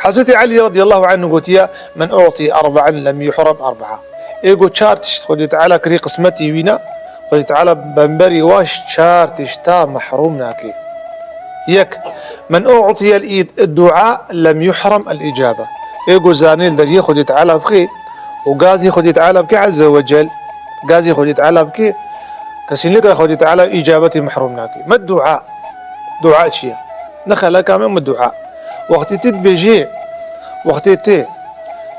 حضرت علي رضي الله عنه قلت يا من أعطي أربعا لم يحرم أربعة. إيجو تشارتش خدي تعالى كري قسمتي وينا خدي تعالى بنبري واش تشارتش تا محروم ناكي. يك من أعطي الدعاء لم يحرم الإجابة. إيجو زانيل دري خدي تعالى بخي وقازي خدي تعالى بك عز وجل قازي خدي تعالى بك كسين لك خدي تعالى إجابتي محروم ناكي. ما الدعاء؟ دعاء شيء نخلك من الدعاء وقت تدبجي وقت تي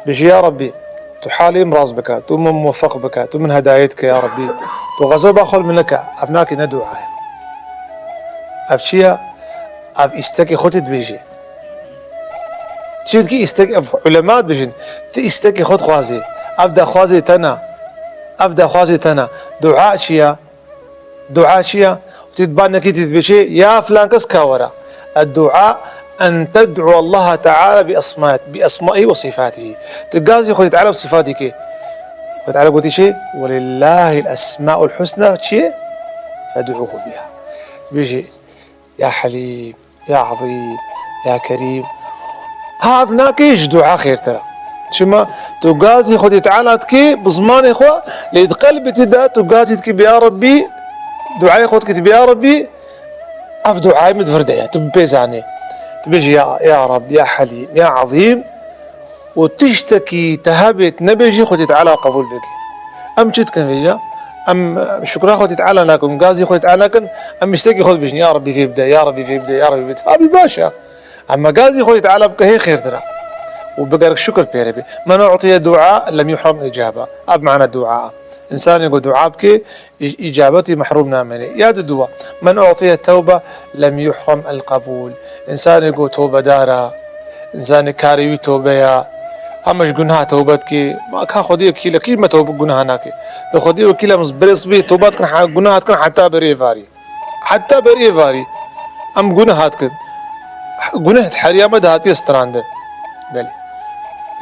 بيجي يا ربي تحالي مراز بك تو من موفق بك تو من هدايتك يا ربي تو غزل باخذ منك ابناك ندعاء ابشيا اب استكي خد بيجي تشيدكي استكي علماء بيجين تي استكي خد خوازي ابدا خوازي تنا دعاء شيا وتتبان كي تتبشي يا فلان كس كاورا. الدعاء أن تدعو الله تعالى بأسمائه وصفاته. تقازي خذي تعالى بصفاتك. وتعالى قلت شيء ولله الأسماء الحسنى شيء فادعوه بها. بيجي يا حليم يا عظيم يا كريم. ها ابناكيش دعاء خير ترى. شما تقازي خذي تعالى تكي بزمان إخوة ليد قلبك دا تقازي تكي يا ربي دعاء خذ كتب يا ربي أف دعاء متفردية تبيزاني تبيجي يا رب يا حليم يا عظيم وتشتكي تهبت نبيجي خذي تعالى قبول بك. أم شد كان فيجا أم شكرا خذي تعالى لكم قازي خذي تعالى لكن أم مشتكي خذ بيجني يا ربي في بداية يا ربي في بداية يا ربي في أبي باشا. أما قازي خذي تعالى بك هي خير ترى وبقالك شكر بيربي. من أعطي دعاء لم يحرم إجابة. أب معنى الدعاء إنسان يقول دعاء بك إجابتي محرومنا منه. يا الدعاء من أعطي التوبة لم يحرم القبول. إنسان يقول توبة دارا إنسان كاريوي توبة يا همش جنها توبتك ما كان خديه كيلا كيف ما توبة جنها ناكي لو خديه كيلا مصبرس به توبات كان جناهات كان حتى بري فاري أم جناهات كن جناه حريمة دهاتي استراندن بلي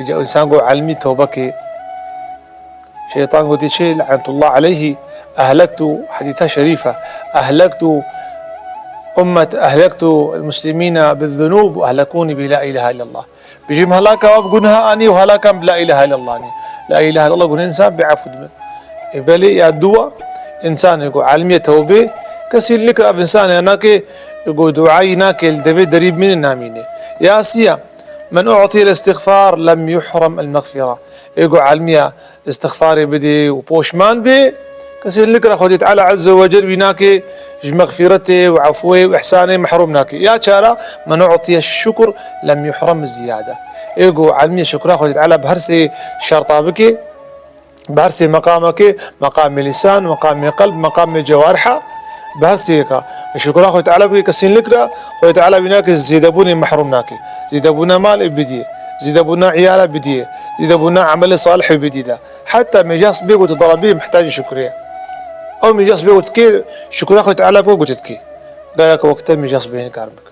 يجي إنسان يقول علمي توبك شيطان قلت شيء لعنة الله عليه أهلكت حديثة شريفة أهلكت المسلمين بالذنوب وأهلكوني بلا إله إلا الله. بيجي مهلاك وابقونها أني وهلاكا بلا إله إلا الله. لا إله إلا الله يقول إنسان بعفو بلي يا الدواء إنسان يقول علمية توبة كسير لك رب إنسان هناك يقول دعائي هناك الدفي دريب من النامين. يا سيا من أعطي الاستغفار لم يحرم المغفرة. يقول علمية استغفاري بدي وبوشمان بي كسير لك خذي تعالى عز وجل بناك مغفرته وعفوه وإحسانه محرومناك. يا شارع من أعطي الشكر لم يحرم الزيادة. يقول علمية شكرا خذي تعالى بهرسي شرطابك بهرسي مقامك مقام لسان مقام قلب مقام جوارحة بهرسيك شكرا خذي تعالى بك كسير لك خذي تعالى بناك زيدبوني محرومناك زيدبونا مال بديه زيدبونا عياله بديه زيدبونا عمل صالح بديه حتى مجاس بيقو تضربيه محتاج شكرية أو مجاس بيقو تكي شكرا خذي تعالى بيقو تتكي قالك وقتها مجاس بينك عربك